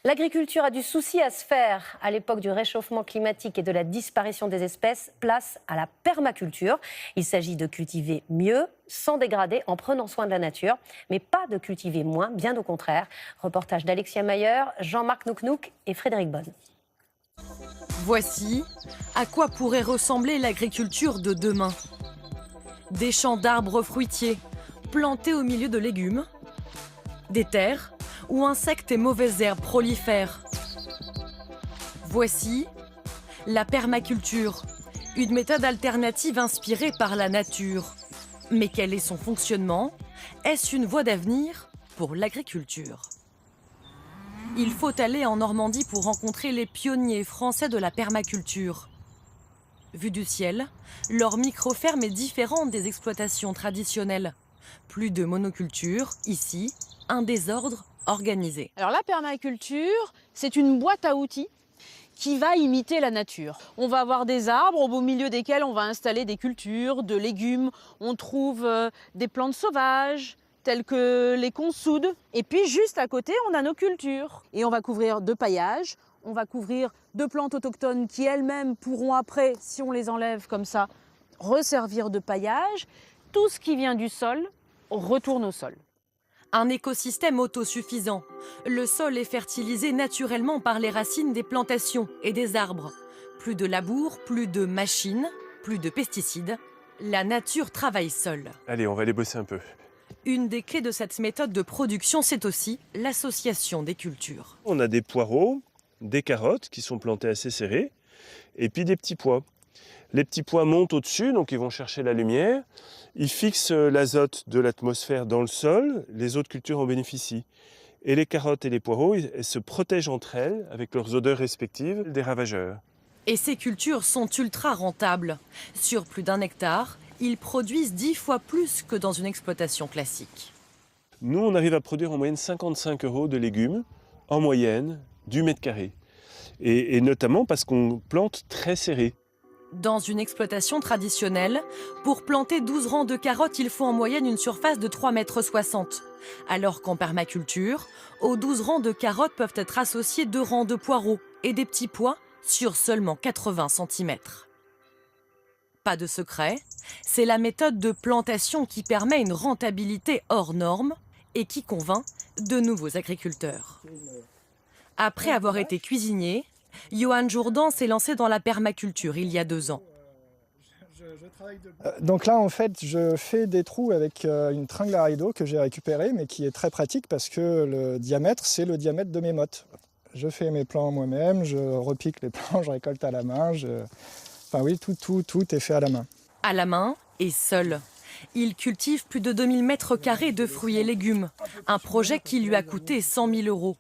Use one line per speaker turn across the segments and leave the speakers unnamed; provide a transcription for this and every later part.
L'agriculture a du souci à se faire. À l'époque du réchauffement climatique et de la disparition des espèces, place à la permaculture. Il s'agit de cultiver mieux, sans dégrader, en prenant soin de la nature, mais pas de cultiver moins, bien au contraire. Reportage d'Alexia Mayer, Jean-Marc Nouknouk et Frédéric Bonne.
Voici à quoi pourrait ressembler l'agriculture de demain. Des champs d'arbres fruitiers, plantés au milieu de légumes, des terres où insectes et mauvaises herbes prolifèrent. Voici la permaculture, une méthode alternative inspirée par la nature. Mais quel est son fonctionnement? Est-ce une voie d'avenir pour l'agriculture? Il faut aller en Normandie pour rencontrer les pionniers français de la permaculture. Vu du ciel, leur micro-ferme est différente des exploitations traditionnelles. Plus de monoculture, ici, un désordre organisé.
Alors la permaculture, c'est une boîte à outils qui va imiter la nature. On va avoir des arbres au milieu desquels on va installer des cultures, de légumes. On trouve des plantes sauvages, telles que les consoudes. Et puis juste à côté, on a nos cultures. Et on va couvrir de paillage, on va couvrir de plantes autochtones qui elles-mêmes pourront après, si on les enlève comme ça, resservir de paillage. Tout ce qui vient du sol retourne au sol.
Un écosystème autosuffisant. Le sol est fertilisé naturellement par les racines des plantations et des arbres. Plus de labour, plus de machines, plus de pesticides. La nature travaille seule.
Allez, on va aller bosser un peu.
Une des clés de cette méthode de production, c'est aussi l'association des cultures.
On a des poireaux, des carottes qui sont plantées assez serrées, et puis des petits pois. Les petits pois montent au-dessus, donc ils vont chercher la lumière. Ils fixent l'azote de l'atmosphère dans le sol, les autres cultures en bénéficient. Et les carottes et les poireaux, elles se protègent entre elles, avec leurs odeurs respectives, des ravageurs.
Et ces cultures sont ultra rentables. Sur plus d'1 hectare, ils produisent 10 fois plus que dans une exploitation classique.
Nous, on arrive à produire en moyenne 55 € de légumes, en moyenne, du mètre carré. Et notamment parce qu'on plante très serré.
Dans une exploitation traditionnelle, pour planter 12 rangs de carottes, il faut en moyenne une surface de 3,60 m. Alors qu'en permaculture, aux 12 rangs de carottes peuvent être associés 2 rangs de poireaux et des petits pois sur seulement 80 cm. Pas de secret, c'est la méthode de plantation qui permet une rentabilité hors norme et qui convainc de nouveaux agriculteurs. Après avoir été cuisinier, Johan Jourdan s'est lancé dans la permaculture il y a 2 ans.
Donc là, en fait, je fais des trous avec une tringle à rideau que j'ai récupérée, mais qui est très pratique parce que le diamètre, c'est le diamètre de mes mottes. Je fais mes plants moi-même, je repique les plants, je récolte à la main. Enfin oui, tout est fait à la main.
À la main et seul. Il cultive plus de 2000 m² de fruits et légumes, un projet qui lui a coûté 100 000 €.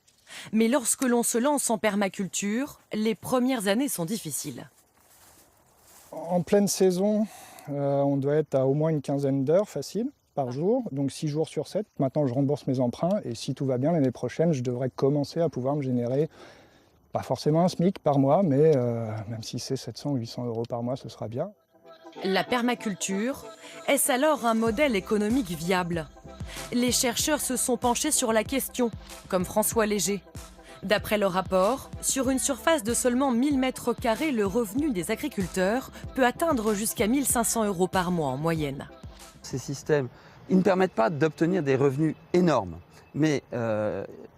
Mais lorsque l'on se lance en permaculture, les premières années sont difficiles.
En pleine saison, on doit être à au moins une quinzaine d'heures facile par jour, donc 6 jours sur 7. Maintenant, je rembourse mes emprunts et si tout va bien, l'année prochaine, je devrais commencer à pouvoir me générer, pas forcément un SMIC par mois, mais même si c'est 700 ou 800 € par mois, ce sera bien.
La permaculture, est-ce alors un modèle économique viable? Les chercheurs se sont penchés sur la question, comme François Léger. D'après leur rapport, sur une surface de seulement 1000 m², le revenu des agriculteurs peut atteindre jusqu'à 1 500 € par mois en moyenne.
Ces systèmes, ils ne permettent pas d'obtenir des revenus énormes, mais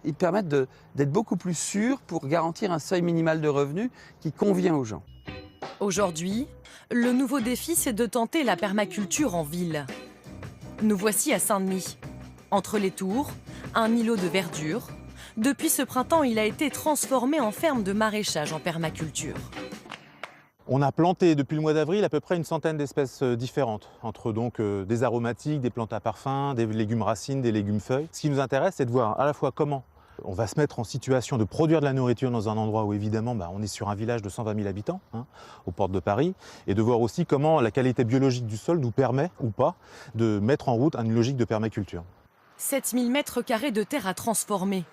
ils permettent d'être beaucoup plus sûrs pour garantir un seuil minimal de revenus qui convient aux gens.
Aujourd'hui, le nouveau défi, c'est de tenter la permaculture en ville. Nous voici à Saint-Denis. Entre les tours, un îlot de verdure. Depuis ce printemps, il a été transformé en ferme de maraîchage en permaculture.
On a planté depuis le mois d'avril à peu près une centaine d'espèces différentes, entre donc des aromatiques, des plantes à parfum, des légumes racines, des légumes feuilles. Ce qui nous intéresse, c'est de voir à la fois comment on va se mettre en situation de produire de la nourriture dans un endroit où évidemment on est sur un village de 120 000 habitants, aux portes de Paris, et de voir aussi comment la qualité biologique du sol nous permet ou pas de mettre en route une logique de permaculture.
7000 m² de terre à transformer.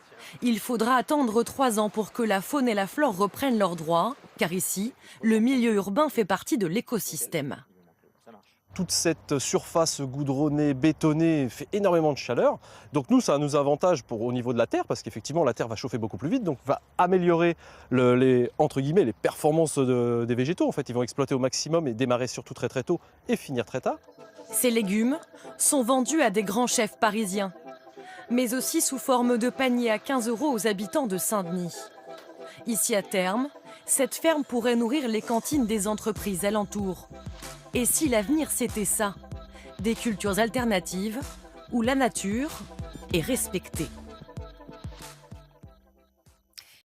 Il faudra attendre 3 ans pour que la faune et la flore reprennent leurs droits, car ici, le milieu urbain fait partie de l'écosystème.
Toute cette surface goudronnée, bétonnée, fait énormément de chaleur. Donc nous, ça nous avantage au niveau de la terre, parce qu'effectivement, la terre va chauffer beaucoup plus vite, donc va améliorer entre guillemets, les performances des végétaux. En fait, ils vont exploiter au maximum et démarrer surtout très très tôt et finir très tard.
Ces légumes sont vendus à des grands chefs parisiens, mais aussi sous forme de paniers à 15 € aux habitants de Saint-Denis. Ici, à terme, cette ferme pourrait nourrir les cantines des entreprises alentours. Et si l'avenir c'était ça, des cultures alternatives où la nature est respectée.